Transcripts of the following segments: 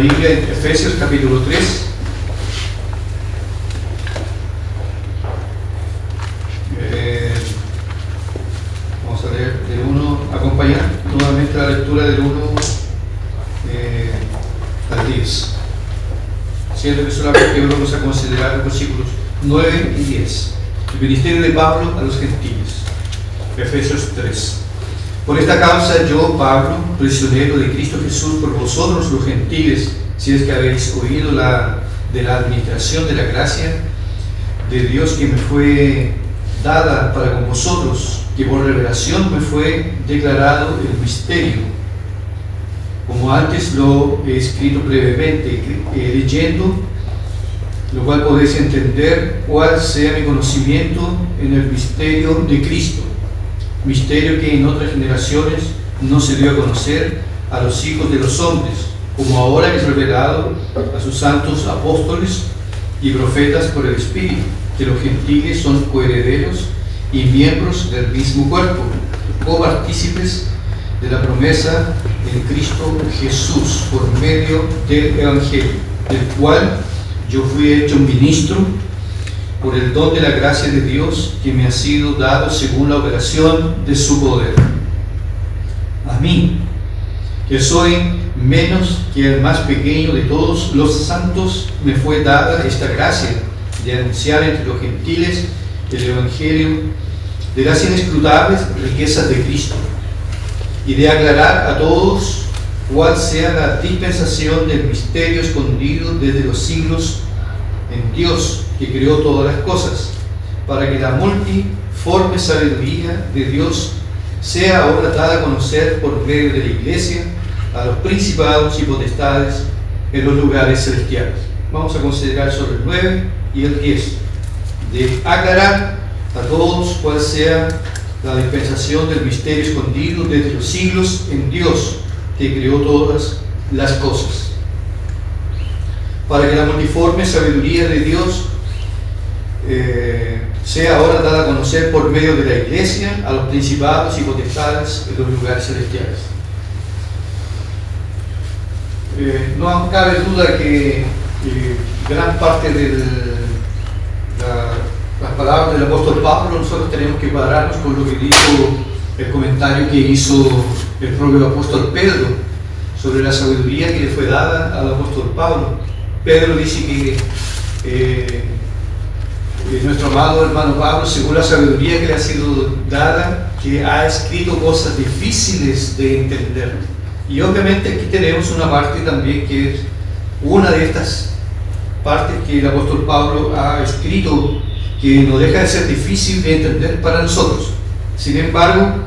Biblia en Efesios capítulo 3. Vamos a leer del 1, acompañar nuevamente la lectura del 1 al 10. Siendo que solamente vamos a considerar los versículos 9 y 10. El ministerio de Pablo a los gentiles. Efesios 3. Por esta causa yo, Pablo, prisionero de Cristo Jesús, por vosotros los gentiles, si es que habéis oído de la administración de la gracia de Dios que me fue dada para con vosotros, que por revelación me fue declarado el misterio, como antes lo he escrito brevemente, leyendo, lo cual podéis entender cuál sea mi conocimiento en el misterio de Cristo, misterio que en otras generaciones no se dio a conocer a los hijos de los hombres, como ahora es revelado a sus santos apóstoles y profetas por el Espíritu, que los gentiles son coherederos y miembros del mismo cuerpo, copartícipes de la promesa en Cristo Jesús por medio del Evangelio, del cual yo fui hecho ministro por el don de la gracia de Dios que me ha sido dado según la operación de su poder. A mí, que soy menos que el más pequeño de todos los santos, me fue dada esta gracia de anunciar entre los gentiles el Evangelio de las inescrutables riquezas de Cristo y de aclarar a todos cuál sea la dispensación del misterio escondido desde los siglos en Dios, que creó todas las cosas, para que la multiforme sabiduría de Dios sea ahora dada a conocer por medio de la Iglesia a los principados y potestades en los lugares celestiales. Vamos a considerar sobre el 9 y el 10, de aclarar a todos cuál sea la dispensación del misterio escondido desde los siglos en Dios, que creó todas las cosas, para que la multiforme sabiduría de Dios sea ahora dada a conocer por medio de la Iglesia a los principados y potestades en los lugares celestiales. No cabe duda que gran parte de las palabras del apóstol Pablo, nosotros tenemos que cuadrarnos con lo que dijo el comentario que hizo el propio apóstol Pedro sobre la sabiduría que le fue dada al apóstol Pablo. Pedro dice que nuestro amado hermano Pablo, según la sabiduría que le ha sido dada, que ha escrito cosas difíciles de entender. Y obviamente aquí tenemos una parte también que es una de estas partes que el apóstol Pablo ha escrito, que no deja de ser difícil de entender para nosotros. Sin embargo,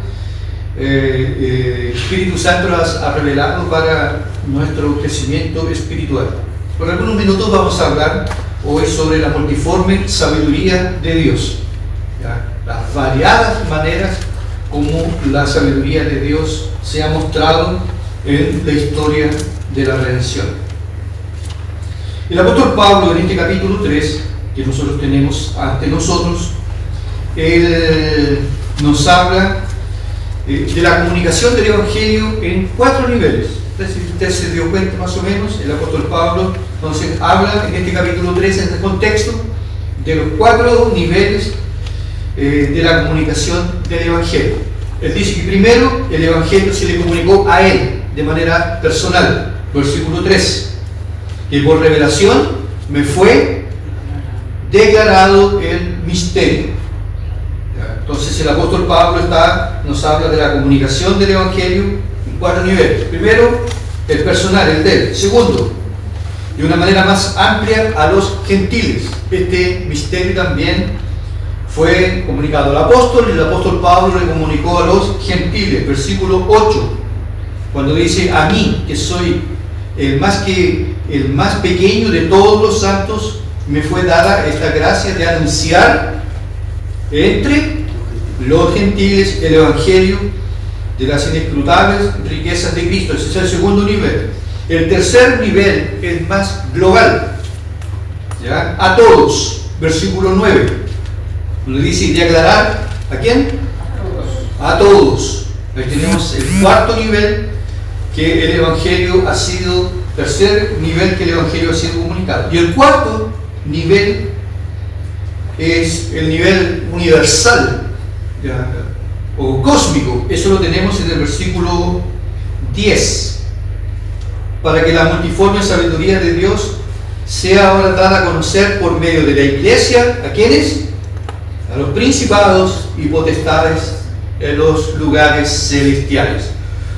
el Espíritu Santo las ha revelado para nuestro crecimiento espiritual. Por algunos minutos vamos a hablar hoy sobre la multiforme sabiduría de Dios, ¿ya? Las variadas maneras como la sabiduría de Dios se ha mostrado en la historia de la redención. El apóstol Pablo, en este capítulo 3 que nosotros tenemos ante nosotros, él nos habla de la comunicación del Evangelio en 4 niveles. Entonces, si usted se dio cuenta más o menos, el apóstol Pablo entonces habla en este capítulo 3, en este contexto, de los 4 niveles de la comunicación del Evangelio. Él dice que primero el Evangelio se le comunicó a él de manera personal, versículo 3, que por revelación me fue declarado el misterio. Entonces el apóstol Pablo nos habla de la comunicación del Evangelio en 4 niveles. Primero, el personal, el de él. Segundo, de una manera más amplia a los gentiles. Este misterio también fue comunicado al apóstol, y el apóstol Pablo le comunicó a los gentiles. Versículo 8, cuando dice: a mí, que soy el más pequeño de todos los santos, me fue dada esta gracia de anunciar entre los gentiles el Evangelio de las inescrutables riquezas de Cristo. Ese es el segundo nivel. El tercer nivel es más global, ¿ya? A todos, versículo 9, donde dice: de aclarar, ¿a quién? A todos. Ahí tenemos el cuarto nivel, que el Evangelio ha sido tercer nivel que el Evangelio ha sido comunicado. Y el cuarto nivel es el nivel universal, ¿ya?, o cósmico. Eso lo tenemos en el versículo 10. Para que la multiforme sabiduría de Dios sea ahora dada a conocer por medio de la iglesia, ¿a quiénes? A los principados y potestades en los lugares celestiales.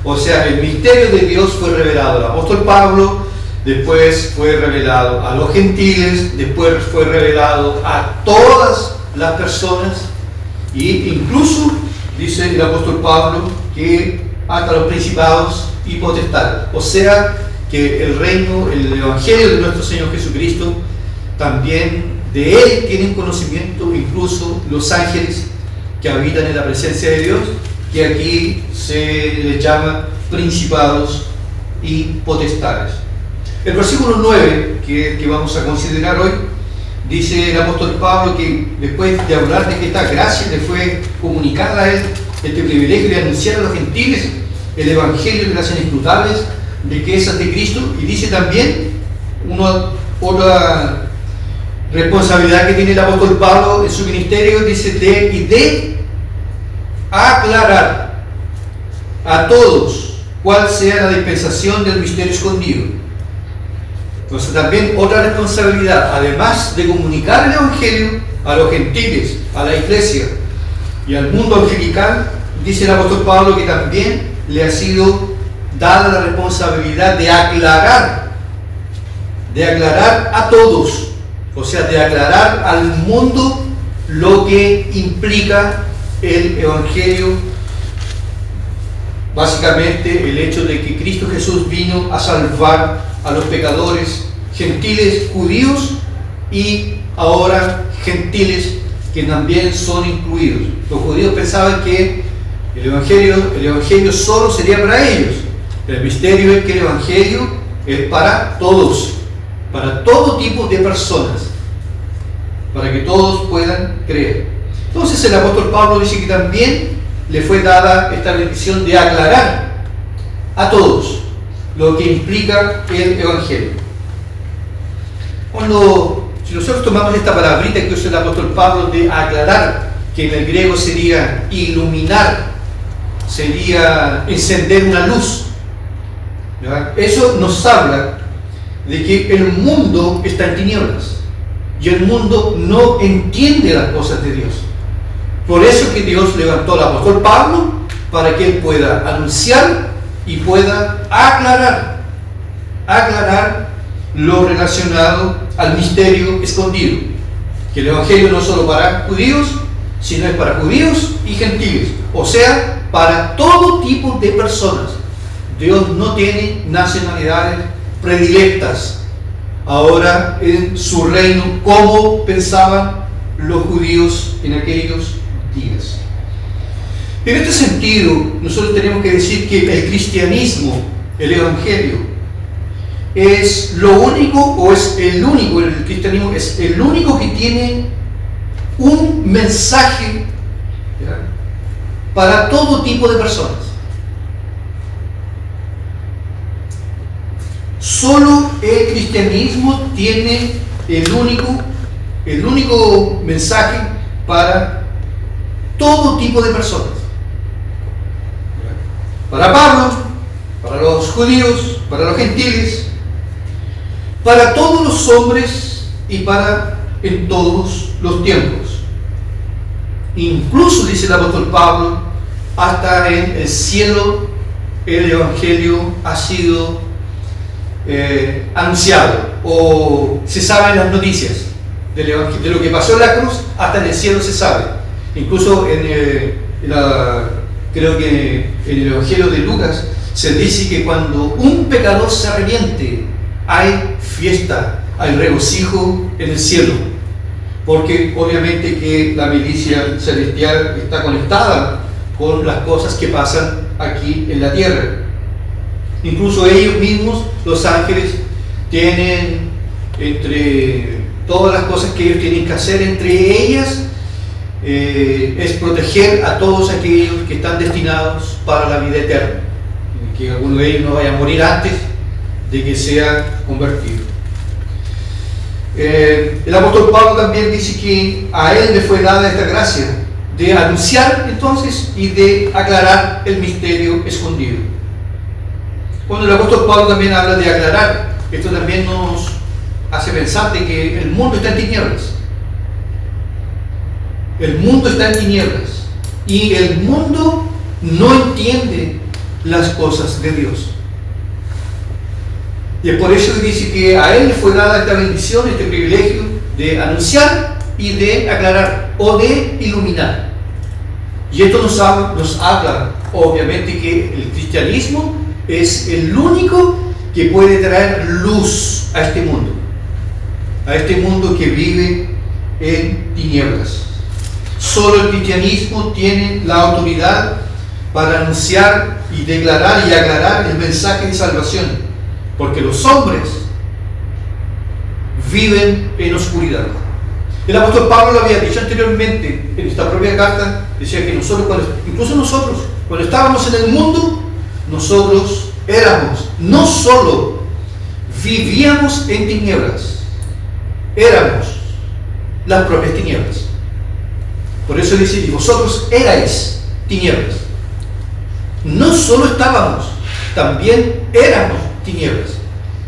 O sea, el misterio de Dios fue revelado al apóstol Pablo, después fue revelado a los gentiles, después fue revelado a todas las personas, e incluso dice el apóstol Pablo que hasta los principados y potestades. O sea, que el reino, el evangelio de nuestro Señor Jesucristo, también de Él tienen conocimiento incluso los ángeles que habitan en la presencia de Dios, que aquí se les llama principados y potestades. El versículo 9 que vamos a considerar hoy, dice el apóstol Pablo que después de hablar de que esta gracia le fue comunicada a él, este privilegio de anunciar a los gentiles el evangelio de las inescrutables riquezas de Cristo, y dice también otra responsabilidad que tiene el apóstol Pablo en su ministerio, dice de aclarar a todos cuál sea la dispensación del misterio escondido. Entonces también otra responsabilidad, además de comunicar el evangelio a los gentiles, a la iglesia y al mundo angelical, dice el apóstol Pablo que también le ha sido dada la responsabilidad de aclarar a todos, o sea, de aclarar al mundo lo que implica el evangelio, básicamente el hecho de que Cristo Jesús vino a salvar a los pecadores, gentiles, judíos y ahora gentiles que también son incluidos. Los judíos pensaban que el evangelio solo sería para ellos. El misterio es que el evangelio es para todos, para todo tipo de personas, para que todos puedan creer. Entonces el apóstol Pablo dice que también le fue dada esta bendición de aclarar a todos lo que implica el evangelio. Si nosotros tomamos esta palabrita que usa el apóstol Pablo de aclarar, que en el griego sería iluminar, sería encender una luz, ¿verdad?, eso nos habla de que el mundo está en tinieblas y el mundo no entiende las cosas de Dios. Por eso que Dios levantó al apóstol Pablo para que él pueda anunciar y pueda aclarar lo relacionado al misterio escondido, que el evangelio no es solo para judíos, sino es para judíos y gentiles, o sea, para todo tipo de personas. Dios no tiene nacionalidades predilectas ahora en su reino, como pensaban los judíos en aquellos días. En este sentido, nosotros tenemos que decir que el cristianismo, el evangelio, es lo único, o es el único, el cristianismo es el único que tiene un mensaje, ¿ya?, para todo tipo de personas. Solo el cristianismo tiene el único mensaje para todo tipo de personas. Para Pablo, para los judíos, para los gentiles, para todos los hombres y para en todos los tiempos. Incluso, dice el apóstol Pablo, hasta en el cielo el evangelio ha sido anunciado, o se sabe en las noticias de lo que pasó en la cruz, hasta en el cielo se sabe. Incluso creo que en el evangelio de Lucas se dice que cuando un pecador se arrepiente, hay fiesta, hay regocijo en el cielo, porque obviamente que la milicia celestial está conectada con las cosas que pasan aquí en la tierra. Incluso ellos mismos, los ángeles, tienen, entre todas las cosas que ellos tienen que hacer, entre ellas es proteger a todos aquellos que están destinados para la vida eterna, que alguno de ellos no vaya a morir antes de que sea convertido. El apóstol Pablo también dice que a él le fue dada esta gracia de anunciar entonces y de aclarar el misterio escondido. Cuando el apóstol Pablo también habla de aclarar, esto también nos hace pensar de que el mundo está en tinieblas. El mundo está en tinieblas y el mundo no entiende las cosas de Dios. Y es por eso que dice que a él fue dada esta bendición, este privilegio de anunciar y de aclarar o de iluminar. Y esto nos habla obviamente que el cristianismo es el único que puede traer luz a este mundo que vive en tinieblas. Solo el cristianismo tiene la autoridad para anunciar y declarar y aclarar el mensaje de salvación, porque los hombres viven en oscuridad. El apóstol Pablo lo había dicho anteriormente en esta propia carta, decía que incluso nosotros, cuando estábamos en el mundo, nosotros no solo vivíamos en tinieblas, éramos las propias tinieblas. Por eso dice, y vosotros erais tinieblas. No solo estábamos, también éramos tinieblas.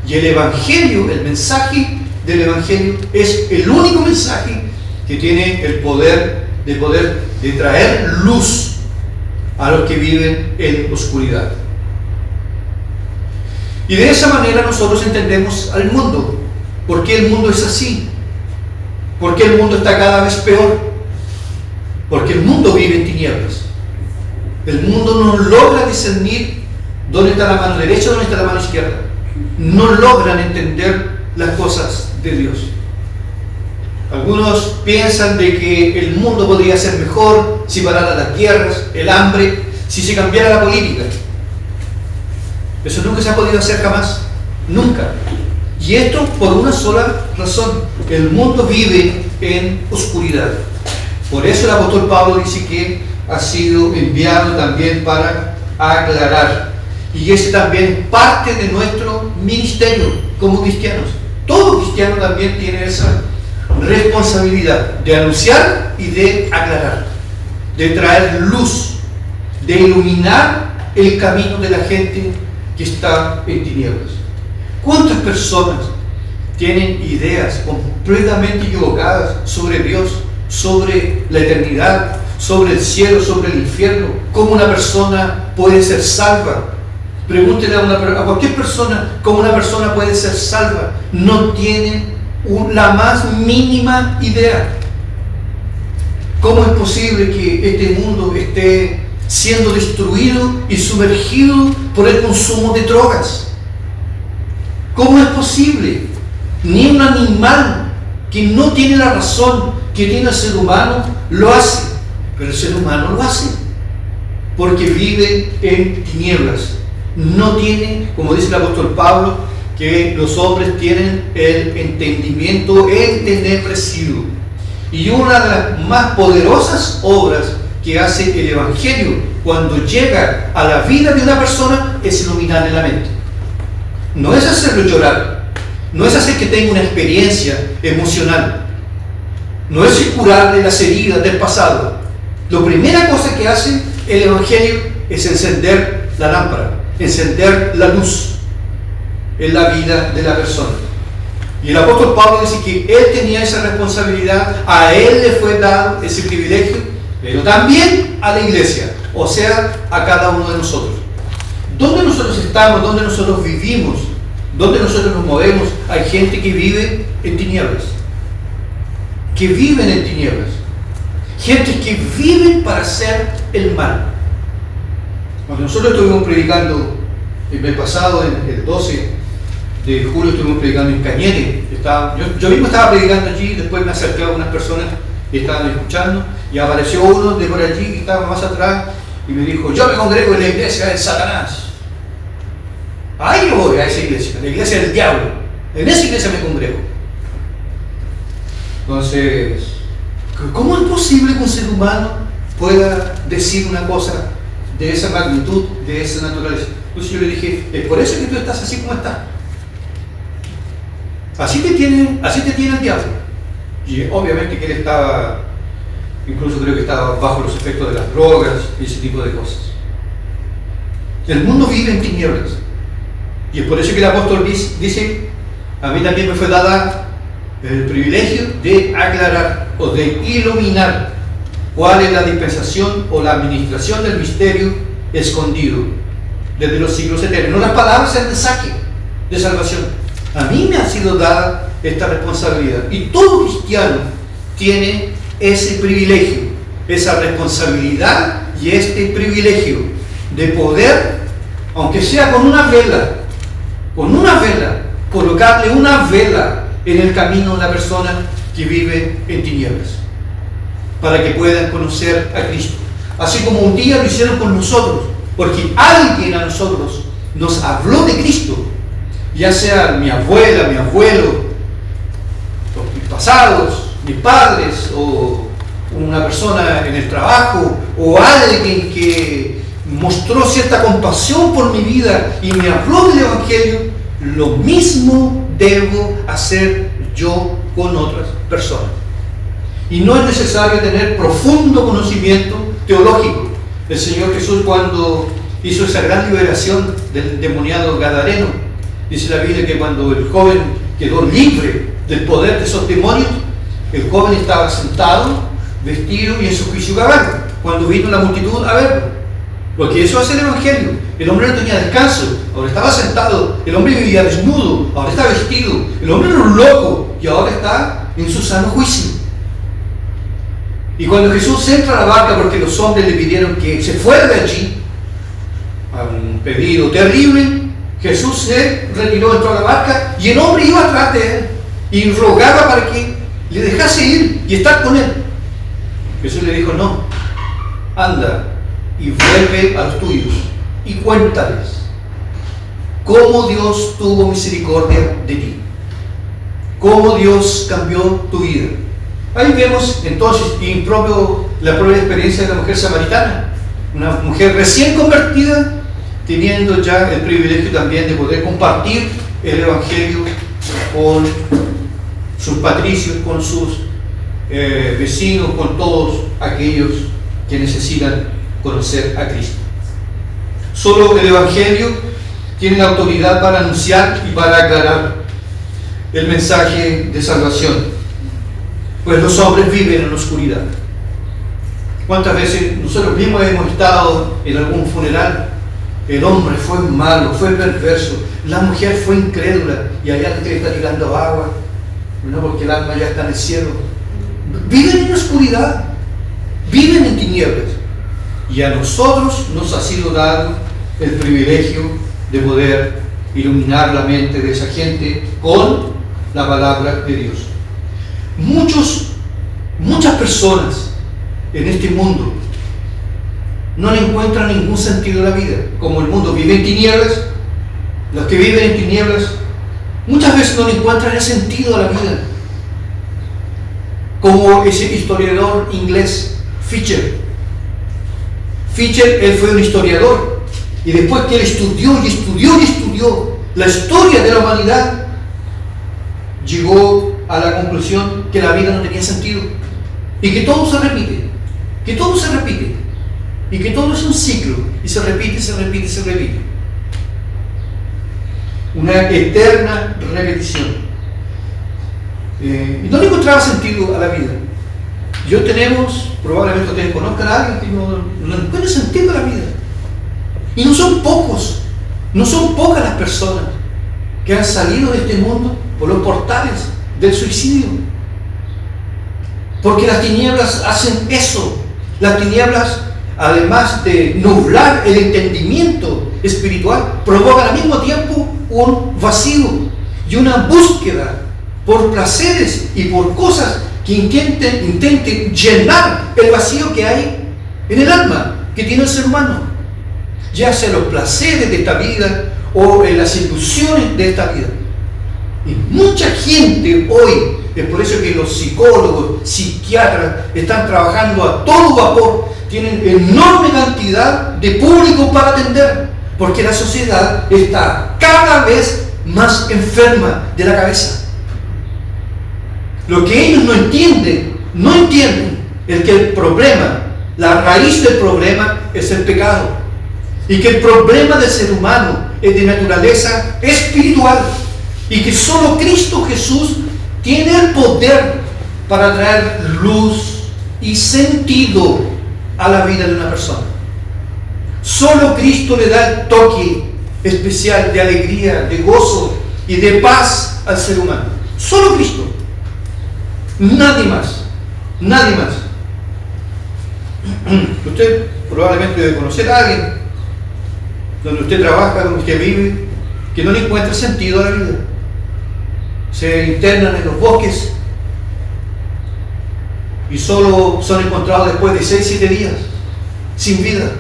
Y el Evangelio, el mensaje del Evangelio, es el único mensaje que tiene el poder de traer luz a los que viven en oscuridad. Y de esa manera nosotros entendemos al mundo. ¿Por qué el mundo es así? ¿Por qué el mundo está cada vez peor? Porque el mundo vive en tinieblas. El mundo no logra discernir dónde está la mano derecha o dónde está la mano izquierda. No logran entender las cosas de Dios. Algunos piensan de que el mundo podría ser mejor si pararan las guerras, el hambre, si se cambiara la política. Eso nunca se ha podido hacer jamás. Nunca. Y esto por una sola razón. El mundo vive en oscuridad. Por eso el apóstol Pablo dice que ha sido enviado también para aclarar. Y es también parte de nuestro ministerio como cristianos. Todo cristiano también tiene esa responsabilidad de anunciar y de aclarar, de traer luz, de iluminar el camino de la gente que está en tinieblas. ¿Cuántas personas tienen ideas completamente equivocadas sobre Dios, sobre la eternidad, sobre el cielo, sobre el infierno? ¿Cómo una persona puede ser salva? Pregúntele a cualquier persona cómo una persona puede ser salva. No tienen la más mínima idea. ¿Cómo es posible que este mundo esté siendo destruido y sumergido por el consumo de drogas? ¿Cómo es posible? Ni un animal que no tiene la razón que tiene el ser humano lo hace, pero el ser humano lo hace porque vive en tinieblas. No tiene, como dice el apóstol Pablo, que los hombres tienen el entendimiento entenebrecido. Y una de las más poderosas obras que hace el Evangelio cuando llega a la vida de una persona es iluminarle la mente. No es hacerlo llorar, no es hacer que tenga una experiencia emocional, no es curarle las heridas del pasado. La primera cosa que hace el Evangelio es encender la lámpara, encender la luz en la vida de la persona. Y el apóstol Pablo dice que él tenía esa responsabilidad, a él le fue dado ese privilegio, pero también a la iglesia, o sea, a cada uno de nosotros. ¿Dónde nosotros estamos? ¿Dónde nosotros vivimos? ¿Dónde nosotros nos movemos? Hay gente que vive en tinieblas, que viven en tinieblas, gente que viven para hacer el mal. Cuando nosotros estuvimos predicando el mes pasado, el 12 de julio, estuvimos predicando en Cañete. Yo mismo estaba predicando allí, después me acerqué a unas personas que estaban escuchando, y apareció uno de por allí que estaba más atrás y me dijo: yo me congrego en la iglesia del Satanás. Ahí yo voy, a esa iglesia, la iglesia del diablo. En esa iglesia me congrego. Entonces, ¿cómo es posible que un ser humano pueda decir una cosa de esa magnitud, de esa naturaleza? Entonces yo le dije: es por eso que tú estás así como estás. Así te tiene el diablo. Y obviamente que él estaba, incluso creo que estaba bajo los efectos de las drogas y ese tipo de cosas. El mundo vive en tinieblas. Y es por eso que el apóstol dice, a mí también me fue dada el privilegio de aclarar o de iluminar cuál es la dispensación o la administración del misterio escondido desde los siglos eternos. No las palabras del mensaje de salvación. A mí me ha sido dada esta responsabilidad. Y todo cristiano tiene ese privilegio, esa responsabilidad y este privilegio de poder, aunque sea con una vela, colocarle una vela en el camino de la persona que vive en tinieblas, para que puedan conocer a Cristo. Así como un día lo hicieron con nosotros, porque alguien a nosotros nos habló de Cristo, ya sea mi abuela, mi abuelo, mis pasados, mis padres, o una persona en el trabajo, o alguien que mostró cierta compasión por mi vida y me habló del Evangelio. Lo mismo debo hacer yo con otras personas. Y no es necesario tener profundo conocimiento teológico. El Señor Jesús, cuando hizo esa gran liberación del endemoniado gadareno, dice la Biblia que cuando el joven quedó libre del poder de esos demonios, el joven estaba sentado, vestido y en su juicio cabal, cuando vino la multitud a verlo. Porque eso hace el Evangelio. El hombre no tenía descanso, ahora estaba sentado. El hombre vivía desnudo, ahora está vestido. El hombre era un loco y ahora está en su sano juicio. Y cuando Jesús entra a la barca, porque los hombres le pidieron que se fuera de allí, a un pedido terrible, Jesús se retiró, entró a la barca y el hombre iba atrás de él y rogaba para que le dejase ir y estar con él. Jesús le dijo: no, anda y vuelve a los tuyos y cuéntales cómo Dios tuvo misericordia de ti, cómo Dios cambió tu vida. Ahí vemos entonces la propia experiencia de la mujer samaritana, una mujer recién convertida, teniendo ya el privilegio también de poder compartir el Evangelio con sus patricios, con sus vecinos, con todos aquellos que necesitan conocer a Cristo. Solo el Evangelio tiene la autoridad para anunciar y para aclarar el mensaje de salvación, pues los hombres viven en la oscuridad. ¿Cuántas veces nosotros mismos hemos estado en algún funeral? El hombre fue malo, fue perverso, la mujer fue incrédula y allá te está tirando agua, no, porque el alma ya está en el cielo. Viven en la oscuridad, viven en tinieblas. Y a nosotros nos ha sido dado el privilegio de poder iluminar la mente de esa gente con la palabra de Dios. Muchas personas en este mundo no le encuentran ningún sentido a la vida. Como el mundo vive en tinieblas, los que viven en tinieblas muchas veces no le encuentran el sentido a la vida. Como ese historiador inglés Fisher, él fue un historiador, y después que él estudió la historia de la humanidad, llegó a la conclusión que la vida no tenía sentido y que todo se repite, y que todo es un ciclo y se repite, una eterna repetición. Y no le encontraba sentido a la vida. Probablemente ustedes conozcan a alguien que no encuentra sentido a la vida. Y no son pocas las personas que han salido de este mundo por los portales del suicidio. Porque las tinieblas hacen eso. Las tinieblas, además de nublar el entendimiento espiritual, provocan al mismo tiempo un vacío y una búsqueda por placeres y por cosas que intenten llenar el vacío que hay en el alma que tiene el ser humano, ya sea los placeres de esta vida o en las ilusiones de esta vida. Y mucha gente hoy, es por eso que los psicólogos, psiquiatras están trabajando a todo vapor, tienen enorme cantidad de público para atender, porque la sociedad está cada vez más enferma de la cabeza. Lo que ellos no entienden es que el problema, la raíz del problema es el pecado. Y que el problema del ser humano es de naturaleza espiritual. Y que solo Cristo Jesús tiene el poder para traer luz y sentido a la vida de una persona. Solo Cristo le da el toque especial de alegría, de gozo y de paz al ser humano. Solo Cristo. Nadie más. Nadie más. Usted probablemente debe conocer a alguien donde usted trabaja, donde usted vive, que no le encuentra sentido a la vida. Se internan en los bosques y solo son encontrados después de 6-7 días, sin vida.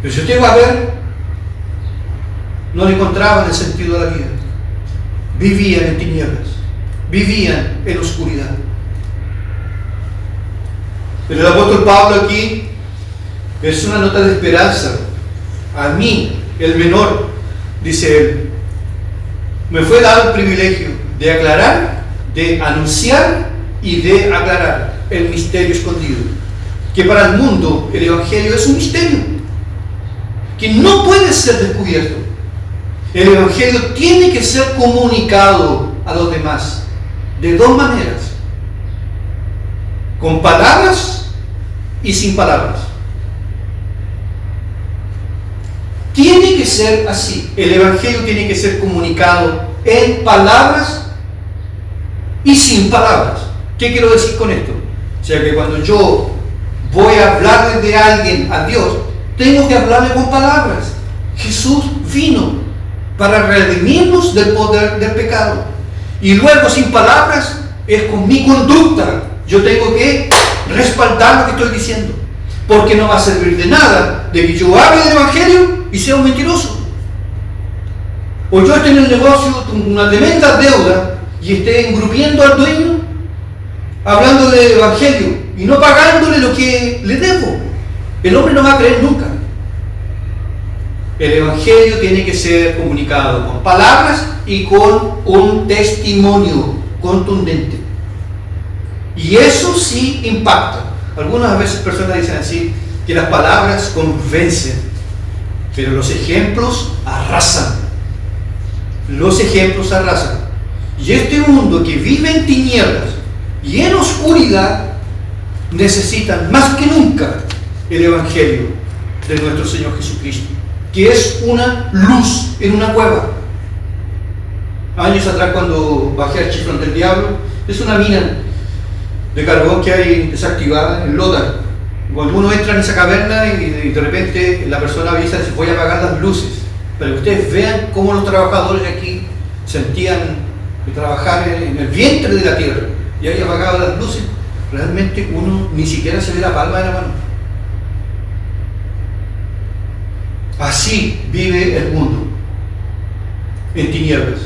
Pero si usted va a ver, no le encontraban el sentido a la vida. Vivían en tinieblas, vivían en oscuridad. Pero el apóstol Pablo aquí es una nota de esperanza. A mí, el menor, dice él, me fue dado el privilegio de aclarar, de anunciar y de aclarar el misterio escondido. Que para el mundo el Evangelio es un misterio que no puede ser descubierto. El Evangelio tiene que ser comunicado a los demás de dos maneras: con palabras y sin palabras. Tiene que ser así. El Evangelio tiene que ser comunicado en palabras y sin palabras. ¿Qué quiero decir con esto? O sea, que cuando yo voy a hablarle de alguien a Dios, tengo que hablarle con palabras. Jesús vino para redimirnos del poder del pecado. Y luego, sin palabras, es con mi conducta. Yo tengo que respaldar lo que estoy diciendo, porque no va a servir de nada de que yo hable del Evangelio y sea un mentiroso, o yo esté en el negocio con una tremenda deuda y esté engrupiendo al dueño hablando del Evangelio y no pagándole lo que le debo. El hombre no va a creer nunca. El Evangelio tiene que ser comunicado con palabras y con un testimonio contundente, y eso sí impacta. Algunas veces personas dicen así, que las palabras convencen, pero los ejemplos arrasan. Los ejemplos arrasan. Y este mundo que vive en tinieblas y en oscuridad necesita más que nunca el Evangelio de nuestro Señor Jesucristo, que es una luz en una cueva. Años atrás, cuando bajé al Chiflón del Diablo, es una mina de carbón que hay desactivada en Lota. Cuando uno entra en esa caverna y de repente la persona avisa, dice: voy a apagar las luces, para que ustedes vean cómo los trabajadores de aquí sentían de trabajar en el vientre de la tierra, y ahí apagaban las luces. Realmente uno ni siquiera se ve la palma de la mano. Así vive el mundo, en tinieblas.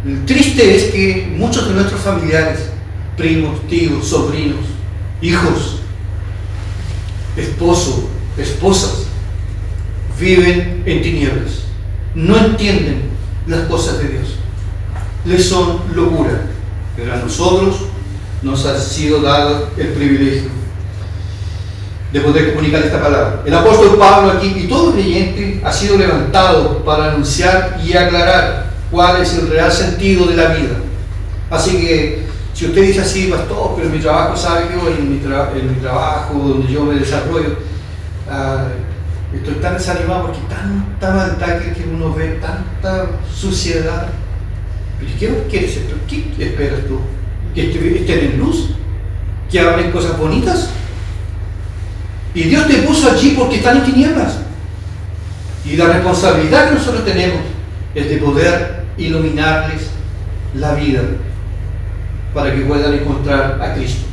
El triste es que muchos de nuestros familiares, primos, tíos, sobrinos, hijos, esposo, esposas, viven en tinieblas. No entienden las cosas de Dios. Les son locura. Pero a nosotros nos ha sido dado el privilegio de poder comunicar esta palabra. El apóstol Pablo aquí, y todo creyente, ha sido levantado para anunciar y aclarar cuál es el real sentido de la vida. Así que, si usted dice así: pastor, pero en mi trabajo, sabe que en mi trabajo donde yo me desarrollo, estoy tan desanimado porque tanta maldad que uno ve, tanta suciedad. ¿Pero qué quieres? ¿Qué esperas tú? ¿Que estén en luz? ¿Que hablen cosas bonitas? Y Dios te puso allí porque están en tinieblas. Y la responsabilidad que nosotros tenemos es de poder iluminarles la vida para que puedan encontrar a Cristo.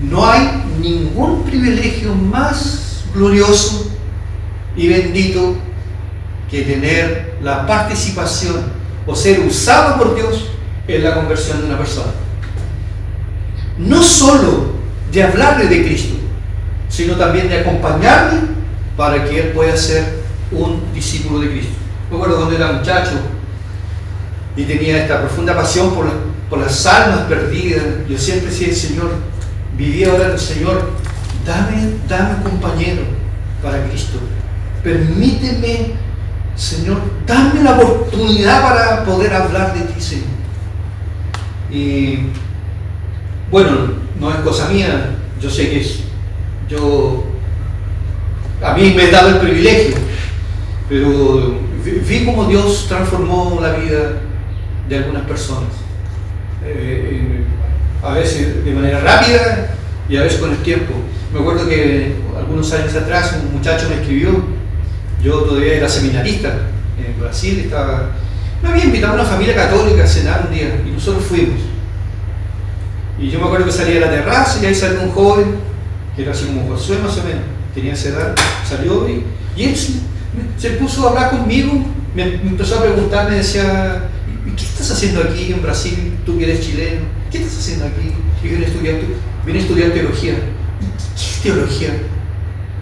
No hay ningún privilegio más glorioso y bendito que tener la participación o ser usado por Dios en la conversión de una persona. No solo de hablarle de Cristo, sino también de acompañarle para que él pueda ser un discípulo de Cristo. Me acuerdo cuando era muchacho y tenía esta profunda pasión por las almas perdidas. Yo siempre decía, Señor, viví ahora el Señor, dame un compañero para Cristo. Permíteme, Señor, dame la oportunidad para poder hablar de ti, Señor. Y bueno, no es cosa mía, yo sé que a mí me he dado el privilegio, pero vi cómo Dios transformó la vida de algunas personas, a veces de manera rápida y a veces con el tiempo. Me acuerdo que algunos años atrás un muchacho me escribió, yo todavía era seminarista en Brasil, me había invitado a una familia católica a cenar un día y nosotros fuimos. Y yo me acuerdo que salía de la terraza y ahí salió un joven, que era así como Josué más o menos, tenía esa edad, salió y él se puso a hablar conmigo, me empezó a preguntar, me decía, ¿qué estás haciendo aquí en Brasil? Tú que eres chileno, ¿qué estás haciendo aquí? Y yo vine a estudiar teología. ¿Qué es teología?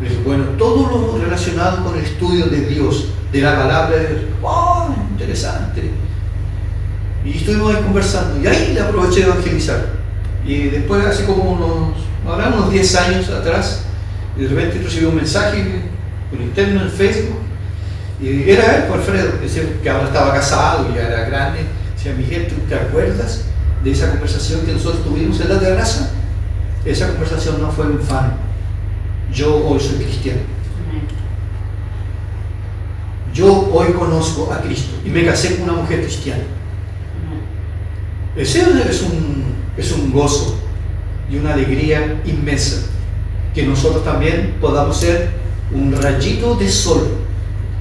Le dije, bueno, todo lo relacionado con el estudio de Dios, de la palabra de Dios. ¡Oh, interesante! Y estuvimos ahí conversando y ahí le aproveché de evangelizar. Y después, hace como unos 10 años atrás, de repente recibí un mensaje por interno en Facebook, y era él, Alfredo, que ahora estaba casado y ya era grande. Decía, Miguel, ¿tú te acuerdas de esa conversación que nosotros tuvimos en la terraza? Esa conversación no fue en vano. Yo hoy soy cristiano. Yo hoy conozco a Cristo y me casé con una mujer cristiana. Ese es un gozo y una alegría inmensa, que nosotros también podamos ser un rayito de sol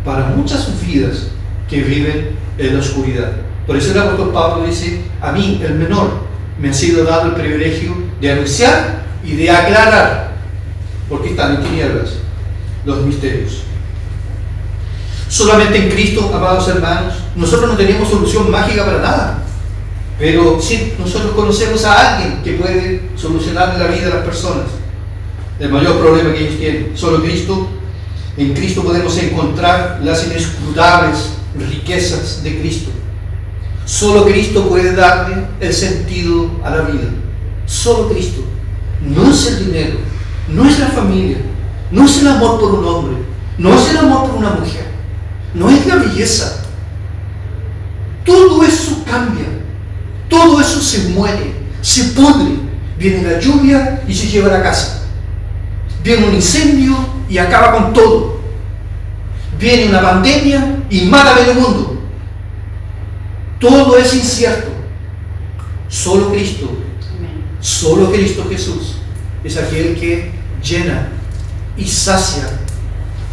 para muchas vidas que viven en la oscuridad. Por eso el apóstol Pablo dice, a mí, el menor, me ha sido dado el privilegio de anunciar y de aclarar, porque están en tinieblas los misterios. Solamente en Cristo, amados hermanos, nosotros no tenemos solución mágica para nada. Pero sí, nosotros conocemos a alguien que puede solucionar la vida de las personas. El mayor problema que ellos tienen, solo Cristo. En Cristo podemos encontrar las inescrutables riquezas de Cristo. Solo Cristo puede darle el sentido a la vida. Solo Cristo. No es el dinero, no es la familia, no es el amor por un hombre, no es el amor por una mujer, no es la belleza. Todo eso cambia. Todo eso se muere, se pudre. Viene la lluvia y se lleva a la casa. Viene un incendio y acaba con todo. Viene una pandemia y mata a medio mundo. Todo es incierto. Solo Cristo, solo Cristo Jesús es aquel que llena y sacia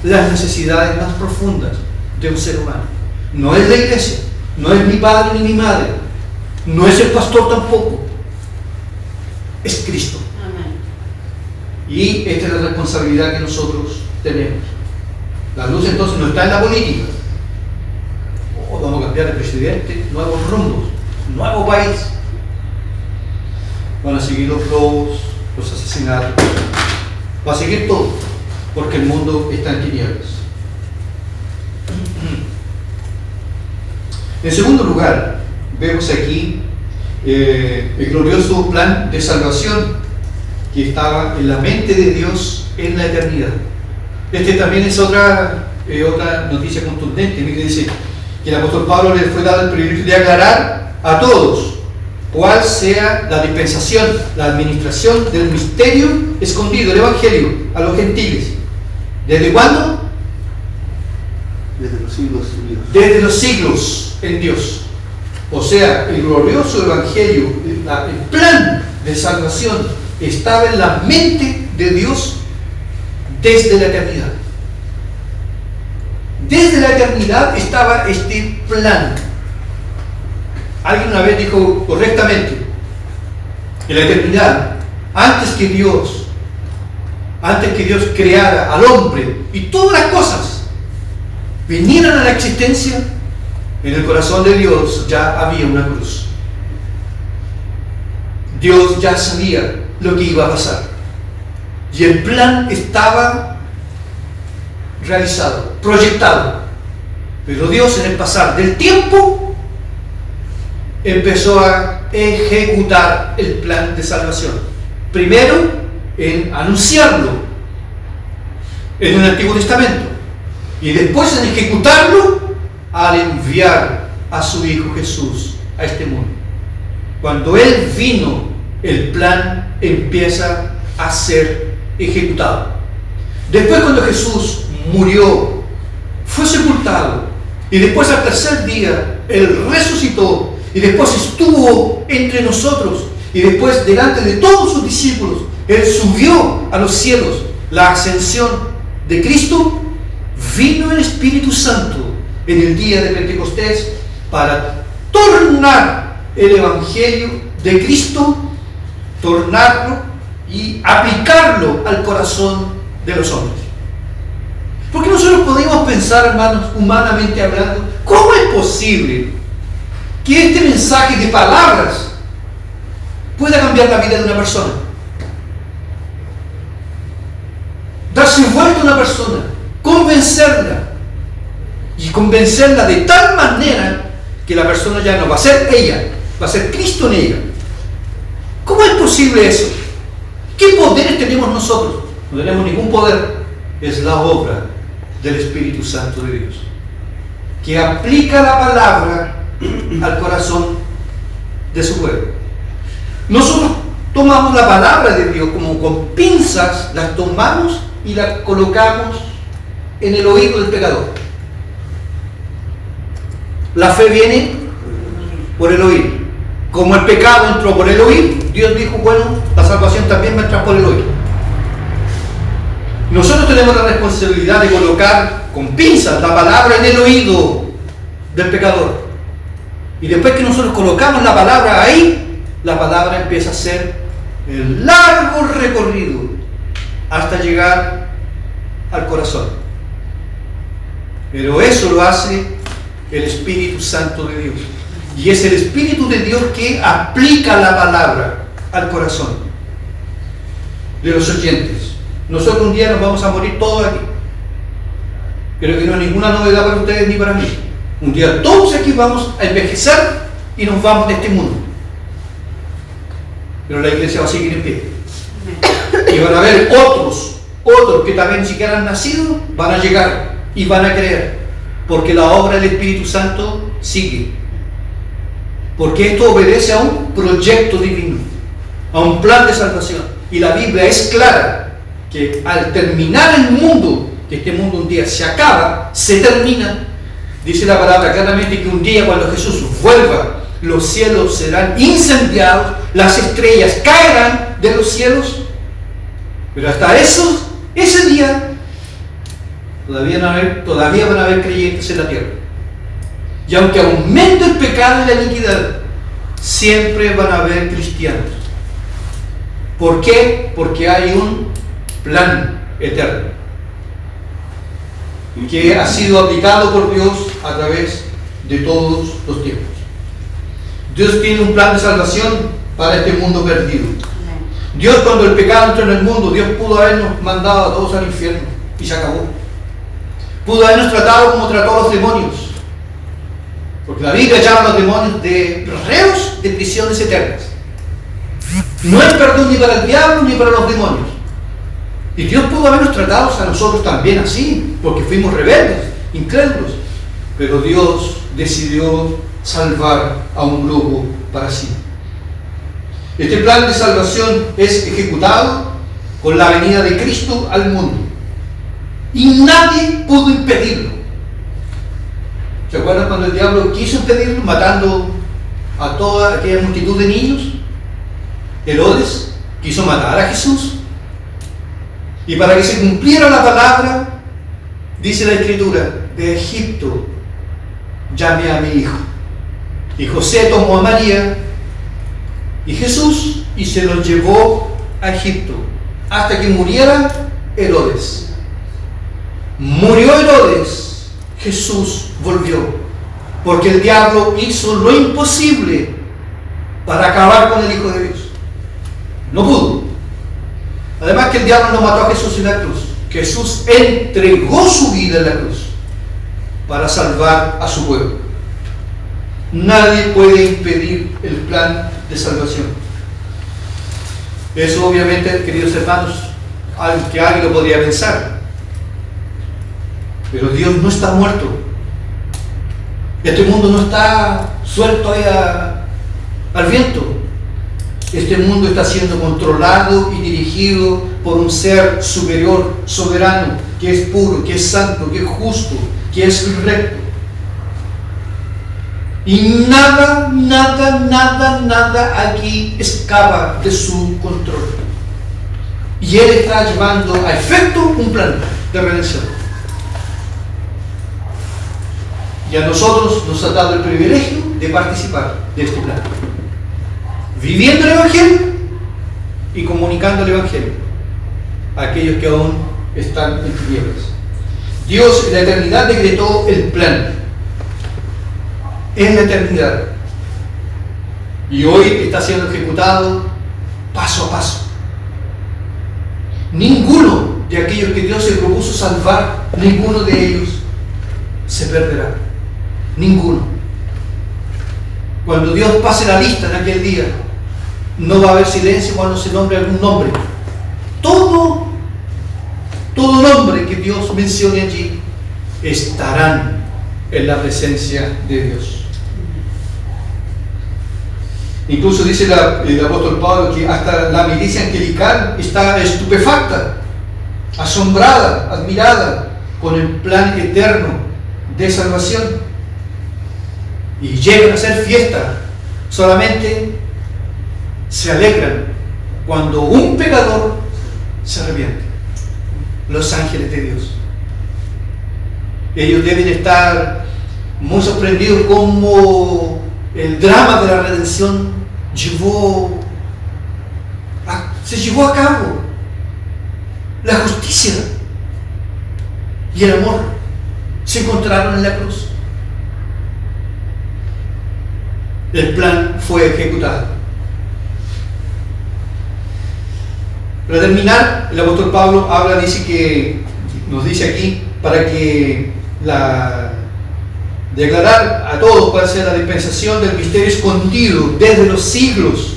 las necesidades más profundas de un ser humano. No es la iglesia, no es mi padre ni mi madre, no es el pastor tampoco, es Cristo. Amén. Y esta es la responsabilidad que nosotros tenemos. La luz entonces no está en la política. Vamos a cambiar de presidente, nuevos rumbos, nuevo país. Van a seguir los robos, los asesinatos, va a seguir todo, porque el mundo está en tinieblas. En segundo lugar, vemos aquí el glorioso plan de salvación que estaba en la mente de Dios en la eternidad. Este también es otra noticia contundente. Mire, dice que el apóstol Pablo le fue dado el privilegio de aclarar a todos cuál sea la dispensación, la administración del misterio escondido, el evangelio, a los gentiles. ¿Desde cuándo? Desde los siglos en Dios. Desde los siglos en Dios. O sea, el glorioso evangelio, el plan de salvación estaba en la mente de Dios desde la eternidad. Desde la eternidad estaba este plan. Alguien una vez dijo correctamente, en la eternidad, antes que Dios creara al hombre y todas las cosas vinieran a la existencia, en el corazón de Dios ya había una cruz. Dios ya sabía lo que iba a pasar. Y el plan estaba realizado, proyectado. Pero Dios, en el pasar del tiempo, empezó a ejecutar el plan de salvación. Primero, en anunciarlo en el Antiguo Testamento, y después en ejecutarlo al enviar a su Hijo Jesús a este mundo. Cuando Él vino, el plan empieza a ser ejecutado. Después, cuando Jesús murió, fue sepultado, y después al tercer día Él resucitó, y después estuvo entre nosotros, y después delante de todos sus discípulos Él subió a los cielos. La ascensión de Cristo, vino el Espíritu Santo en el día de Pentecostés para tornar el Evangelio de Cristo, tornarlo y aplicarlo al corazón de los hombres. Porque nosotros podemos pensar, hermanos, humanamente hablando, ¿cómo es posible que este mensaje de palabras pueda cambiar la vida de una persona? Darse vuelta a una persona, convencerla, y convencerla de tal manera que la persona ya no va a ser ella, va a ser Cristo en ella. ¿Cómo es posible eso? ¿Qué poderes tenemos nosotros? No tenemos ningún poder. Es la obra del Espíritu Santo de Dios, que aplica la palabra al corazón de su pueblo. Nosotros tomamos la palabra de Dios como con pinzas, las tomamos y la colocamos en el oído del pecador. La fe viene por el oír. Como el pecado entró por el oír, Dios dijo, bueno, la salvación también va a entrar por el oír. Nosotros tenemos la responsabilidad de colocar con pinzas la palabra en el oído del pecador. Y después que nosotros colocamos la palabra ahí, la palabra empieza a hacer el largo recorrido hasta llegar al corazón. Pero eso lo hace el Espíritu Santo de Dios. Y es el Espíritu de Dios que aplica la palabra al corazón de los oyentes. Nosotros un día nos vamos a morir todos aquí. Creo que no hay ninguna novedad para ustedes ni para mí. Un día todos aquí vamos a envejecer y nos vamos de este mundo. Pero la iglesia va a seguir en pie. Y van a haber otros que también ni siquiera han nacido, van a llegar y van a creer. Porque la obra del Espíritu Santo sigue. Porque esto obedece a un proyecto divino, a un plan de salvación. Y la Biblia es clara que al terminar el mundo, que este mundo un día se acaba, se termina, dice la palabra claramente que un día cuando Jesús vuelva, los cielos serán incendiados, las estrellas caerán de los cielos, pero hasta ese día todavía van a haber creyentes en la tierra. Y aunque aumente el pecado y la iniquidad, siempre van a haber cristianos. ¿Por qué? Porque hay un plan eterno que ha sido aplicado por Dios a través de todos los tiempos. Dios tiene un plan de salvación para este mundo perdido. Dios, cuando el pecado entró en el mundo, Dios pudo habernos mandado a todos al infierno y se acabó. Pudo habernos tratado como trató a los demonios, porque la Biblia llama a los demonios de reos de prisiones eternas. No hay perdón ni para el diablo ni para los demonios. Y Dios pudo habernos tratado a nosotros también así, porque fuimos rebeldes, incrédulos. Pero Dios decidió salvar a un grupo para sí. Este plan de salvación es ejecutado con la venida de Cristo al mundo. Y nadie pudo impedirlo. ¿Se acuerdan cuando el diablo quiso impedirlo, matando a toda aquella multitud de niños? Herodes quiso matar a Jesús. Y para que se cumpliera la palabra, dice la Escritura, de Egipto llamé a mi hijo. Y José tomó a María y Jesús y se los llevó a Egipto hasta que muriera Herodes. Murió Herodes, Jesús volvió, porque el diablo hizo lo imposible para acabar con el Hijo de Dios. No pudo. Además que el diablo no mató a Jesús en la cruz. Jesús entregó su vida en la cruz para salvar a su pueblo. Nadie puede impedir el plan de salvación. Eso obviamente, queridos hermanos, que alguien lo podría pensar. Pero Dios no está muerto. Este mundo no está suelto ahí al viento. Este mundo está siendo controlado y dirigido por un ser superior, soberano, que es puro, que es santo, que es justo, que es recto. Y nada aquí escapa de su control. Y Él está llevando a efecto un plan de redención. Y a nosotros nos ha dado el privilegio de participar de este plan, viviendo el Evangelio y comunicando el Evangelio a aquellos que aún están en tinieblas. Dios en la eternidad decretó el plan, en la eternidad, y hoy está siendo ejecutado paso a paso. Ninguno de aquellos que Dios se propuso salvar, ninguno de ellos se perderá. Ninguno. Cuando Dios pase la lista en aquel día, no va a haber silencio cuando se nombre algún nombre. Todo nombre que Dios mencione allí estarán en la presencia de Dios. Incluso dice el apóstol Pablo que hasta la milicia angelical está estupefacta, asombrada, admirada con el plan eterno de salvación. Y llegan a hacer fiesta. Solamente se alegran cuando un pecador se arrepiente. Los ángeles de Dios. Ellos deben estar muy sorprendidos como el drama de la redención se llevó a cabo. La justicia y el amor se encontraron en la cruz. El plan fue ejecutado. Para terminar, el apóstol Pablo nos dice aquí, para que declarar a todos cuál sea la dispensación del misterio escondido desde los siglos,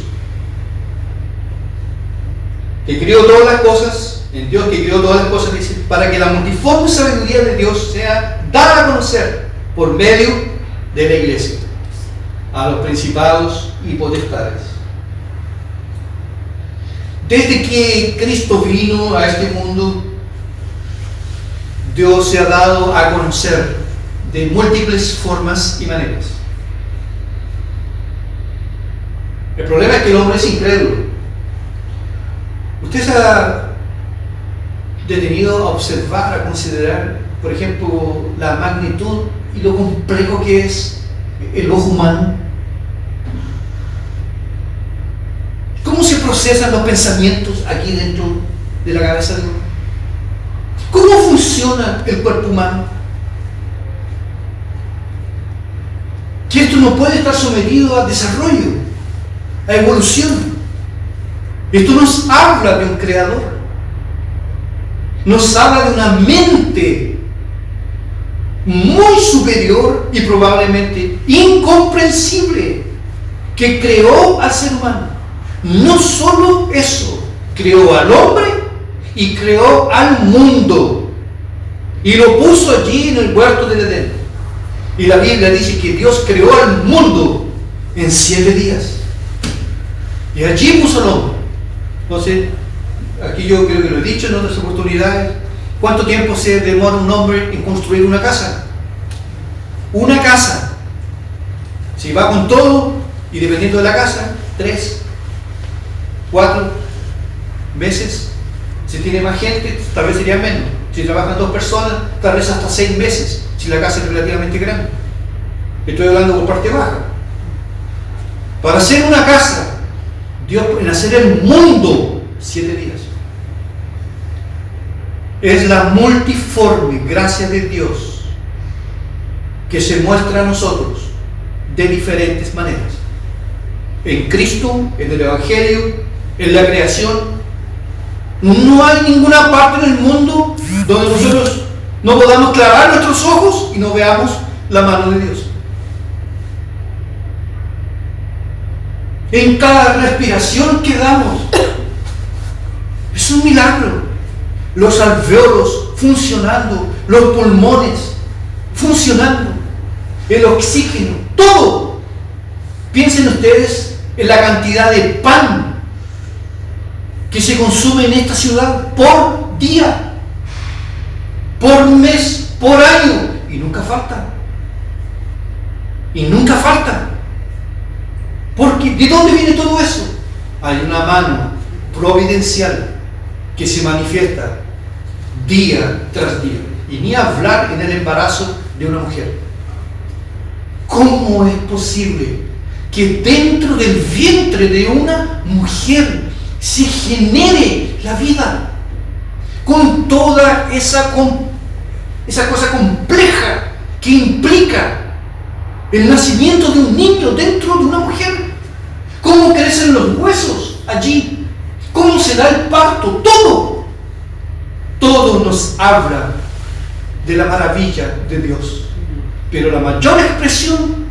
que creó todas las cosas, en Dios que creó todas las cosas, dice, para que la multiforme sabiduría de Dios sea dada a conocer por medio de la iglesia a los principados y potestades. Desde que Cristo vino a este mundo, Dios se ha dado a conocer de múltiples formas y maneras. El problema es que el hombre es incrédulo. ¿Usted se ha detenido a observar, a considerar, por ejemplo, la magnitud y lo complejo que es el ojo humano? ¿Cómo se procesan los pensamientos aquí dentro de la cabeza de uno? ¿Cómo funciona el cuerpo humano? Que esto no puede estar sometido a desarrollo, a evolución. Esto nos habla de un creador, nos habla de una mente muy superior y probablemente incomprensible que creó al ser humano. No solo eso, creó al hombre y creó al mundo y lo puso allí en el huerto del Edén. Y la Biblia dice que Dios creó al mundo en 7 días y allí puso al hombre. Entonces, aquí yo creo que lo he dicho en otras oportunidades, ¿cuánto tiempo se demora un hombre en construir una casa? Una casa, si va con todo y dependiendo de la casa, 3, 4 meses. Si tiene más gente, tal vez sería menos. Si trabajan 2 personas, tal vez hasta 6 meses, si la casa es relativamente grande. Estoy hablando por parte baja. Para hacer una casa, Dios, en hacer el mundo, 7 días. Es la multiforme gracia de Dios que se muestra a nosotros de diferentes maneras. En Cristo, en el Evangelio, en la creación. No hay ninguna parte en el mundo donde nosotros no podamos clavar nuestros ojos y no veamos la mano de Dios. en cada respiración que damos. Es un milagro. Los alvéolos funcionando, los pulmones funcionando, el oxígeno, todo. Piensen ustedes en la cantidad de pan que se consume en esta ciudad por día, por mes, por año, y nunca falta. Y nunca falta. Porque ¿de dónde viene todo eso? Hay una mano providencial que se manifiesta día tras día. Y ni hablar en el embarazo de una mujer. ¿Cómo es posible que dentro del vientre de una mujer se genere la vida? Con toda esa cosa compleja que implica el nacimiento de un niño dentro de una mujer. ¿Cómo crecen los huesos allí? ¿Cómo se da el parto? Todo nos habla de la maravilla de Dios. Pero la mayor expresión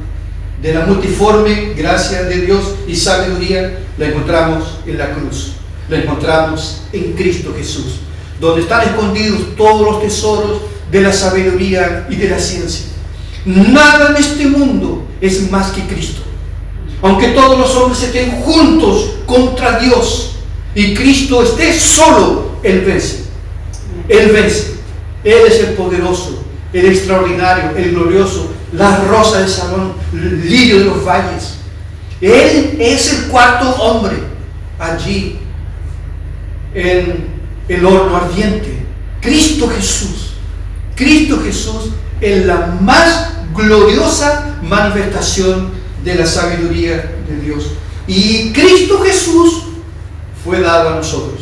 de la multiforme gracia de Dios y sabiduría la encontramos en la cruz. La encontramos en Cristo Jesús, donde están escondidos todos los tesoros de la sabiduría y de la ciencia. Nada en este mundo es más que Cristo. Aunque todos los hombres estén juntos contra Dios y Cristo esté solo, Él vence. Él vence. Él es el poderoso, el extraordinario, el glorioso, la rosa de Sarón, el lirio de los valles. Él es el cuarto hombre allí en el horno ardiente. Cristo Jesús es la más gloriosa manifestación de la sabiduría de Dios. Y Cristo Jesús fue dado a nosotros,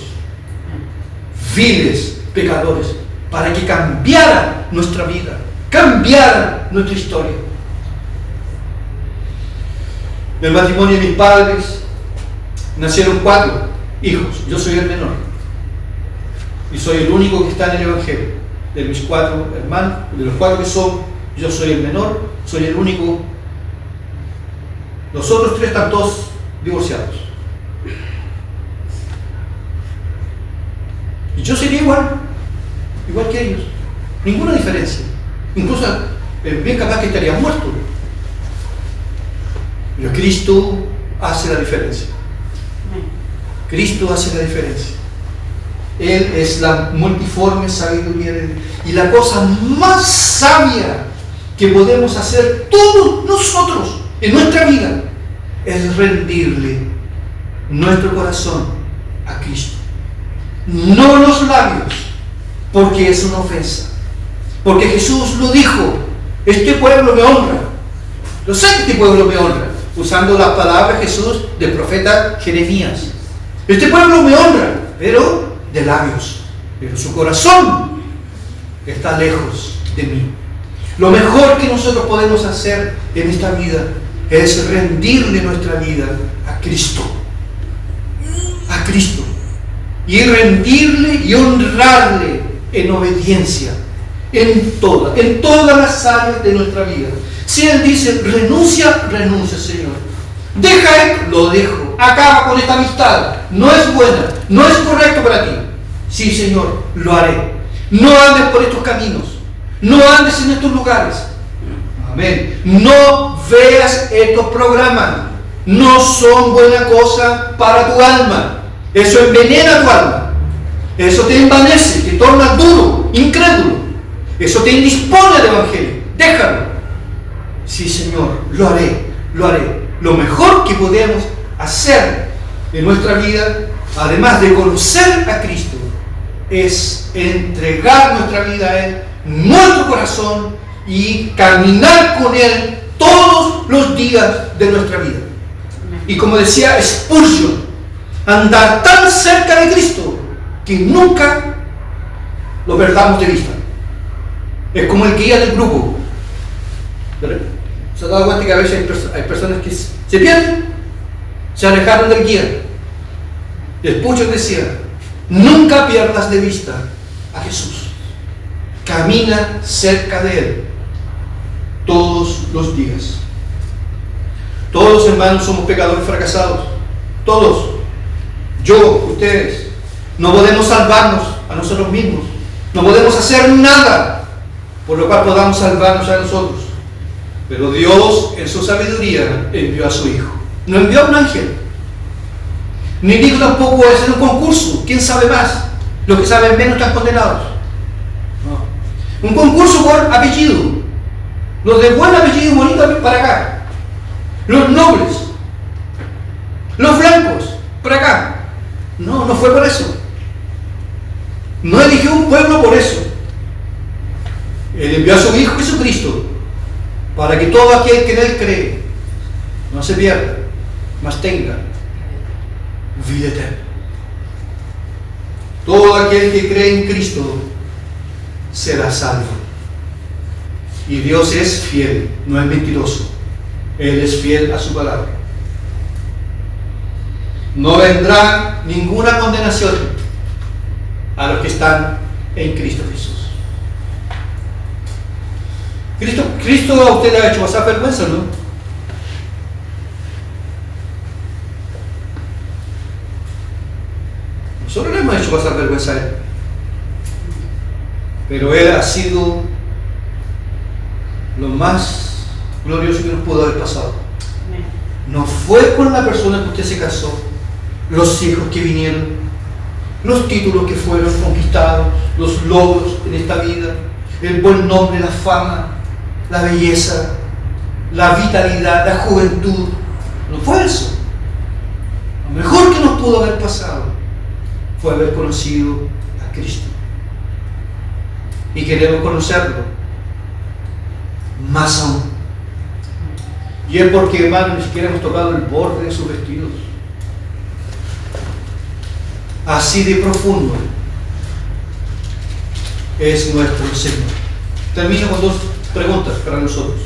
viles pecadores, para que cambiara nuestra vida, cambiara nuestra historia. Del matrimonio de mis padres nacieron 4 hijos. Yo soy el menor y soy el único que está en el Evangelio. De mis 4 hermanos, de los 4 que son, yo soy el menor, soy el único. Los otros 3 están todos divorciados. Y yo sería igual que ellos. Ninguna diferencia. Incluso bien capaz que estaría muerto. Pero Cristo hace la diferencia. Cristo hace la diferencia. Él es la multiforme sabiduría de Dios. Y la cosa más sabia que podemos hacer todos nosotros en nuestra vida es rendirle nuestro corazón a Cristo. No los labios, porque es una ofensa. Porque Jesús lo dijo: este pueblo me honra. Yo sé que este pueblo me honra, usando las palabras de Jesús del profeta Jeremías. Este pueblo me honra, pero de labios, pero su corazón está lejos de mí. Lo mejor que nosotros podemos hacer en esta vida es rendirle nuestra vida a Cristo. A Cristo. Y rendirle y honrarle en obediencia en todas las áreas de nuestra vida. Si Él dice renuncia, renuncia, Señor. Deja esto, lo dejo. Acaba con esta amistad. No es buena, no es correcto para ti. Sí, Señor, lo haré. No andes por estos caminos. No andes en estos lugares. Amén. No veas estos programas. No son buena cosa para tu alma. Eso envenena tu alma. Eso te envanece, te torna duro, incrédulo. Eso te indispone al Evangelio. Déjalo. Sí, Señor, lo haré, lo haré. Lo mejor que podemos hacer en nuestra vida, además de conocer a Cristo, es entregar nuestra vida a Él, nuestro corazón, y caminar con Él todos los días de nuestra vida. Y como decía Spurgeon, andar tan cerca de Cristo que nunca lo perdamos de vista. Es como el guía del grupo. ¿Se ha dado cuenta que a veces hay personas que se pierden? Se alejaron del guía. Spurgeon decía: nunca pierdas de vista a Jesús. Camina cerca de Él todos los días. Todos, hermanos, somos pecadores fracasados. Todos. Yo, ustedes. No podemos salvarnos a nosotros mismos. No podemos hacer nada por lo cual podamos salvarnos a nosotros. Pero Dios, en su sabiduría, envió a su Hijo. No envió a un ángel. Ni dijo tampoco es en un concurso. ¿Quién sabe más? Los que saben menos están condenados. No. Un concurso por apellido. Los de buen apellido bonito para acá. Los nobles. Los blancos para acá. No, no fue por eso. No eligió un pueblo por eso. Él envió a su Hijo Jesucristo para que todo aquel que en Él cree no se pierda, mas tenga vida eterna. Todo aquel que cree en Cristo será salvo. Y Dios es fiel, no es mentiroso. Él es fiel a su palabra. No vendrá ninguna condenación a los que están en Cristo Jesús. Cristo a usted le ha hecho pasar vergüenza, ¿no? Nosotros le hemos hecho pasar vergüenza a Él. Pero Él ha sido lo más glorioso que nos pudo haber pasado. No fue con la persona que usted se casó, los hijos que vinieron, los títulos que fueron conquistados, los logros en esta vida, el buen nombre, la fama, la belleza, la vitalidad, la juventud. No fue eso. Lo mejor que nos pudo haber pasado fue haber conocido a Cristo. Y queremos conocerlo más aún. Y es porque, hermanos, ni siquiera hemos tocado el borde de sus vestidos. Así de profundo es nuestro Señor. Termino con dos preguntas para nosotros.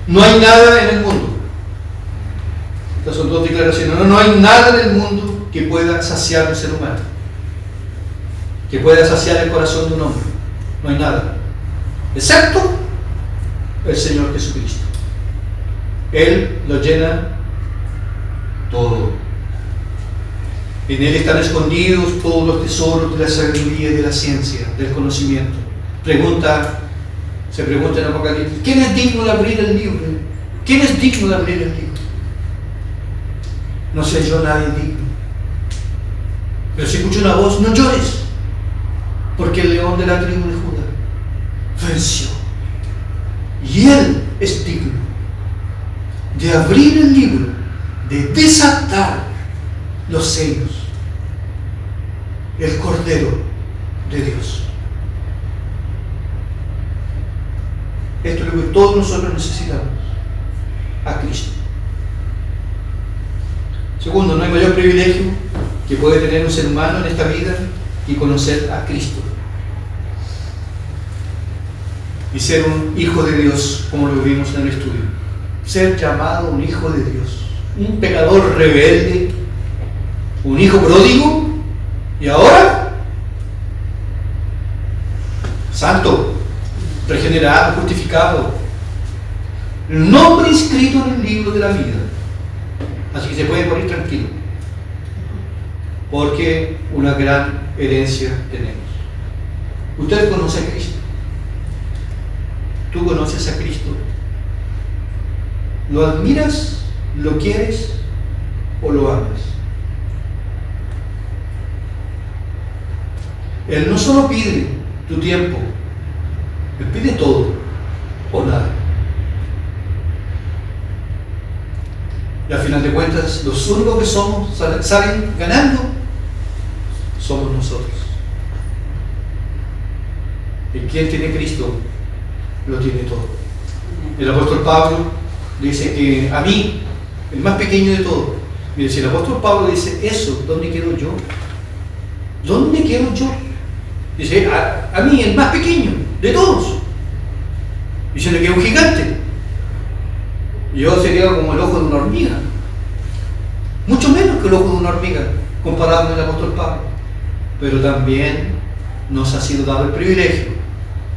No hay nada en el mundo. Estas son dos declaraciones. No hay nada en el mundo que pueda saciar un ser humano, que pueda saciar el corazón de un hombre. No hay nada, excepto el Señor Jesucristo. Él lo llena todo. En Él están escondidos todos los tesoros de la sabiduría y de la ciencia, del conocimiento. Se pregunta en Apocalipsis: ¿quién es digno de abrir el libro? ¿Quién es digno de abrir el libro? No sé yo nadie digno. Pero si escucho una voz: no llores, porque el león de la tribu de Judá venció. Y Él es digno de abrir el libro, de desatar los sellos. El Cordero de Dios. Esto es lo que todos nosotros necesitamos: a Cristo. Segundo, no hay mayor privilegio que puede tener un ser humano en esta vida que conocer a Cristo y ser un hijo de Dios, como lo vimos en el estudio. Ser llamado un hijo de Dios, un pecador rebelde, un hijo pródigo, y ahora santo, regenerado, justificado, el nombre inscrito en el libro de la vida. Así que se puede morir tranquilo, porque una gran herencia tenemos. Usted conoce a Cristo. Tú conoces a Cristo. ¿Lo admiras, lo quieres o lo amas? Él no solo pide tu tiempo, Él pide todo o nada. Y al final de cuentas, los únicos que salen ganando somos nosotros. Y quien tiene Cristo lo tiene todo. El apóstol Pablo dice que a mí, el más pequeño de todos, mire, si el apóstol Pablo dice eso, ¿dónde quedo yo? ¿Dónde quedo yo? Dice, a mí, el más pequeño de todos, diciendo que es un gigante. Yo sería como el ojo de una hormiga, mucho menos que el ojo de una hormiga comparado con el apóstol Pablo. Pero también nos ha sido dado el privilegio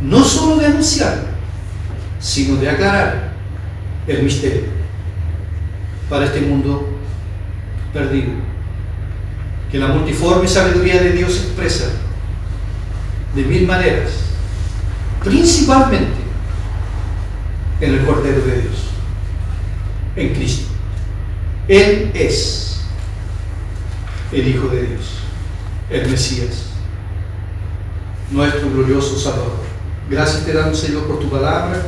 no solo de anunciar, sino de aclarar el misterio para este mundo perdido, que la multiforme sabiduría de Dios expresa de mil maneras, principalmente en el Cordero de Dios, en Cristo. Él es el Hijo de Dios, el Mesías, nuestro glorioso Salvador. Gracias te damos, Señor, por tu palabra.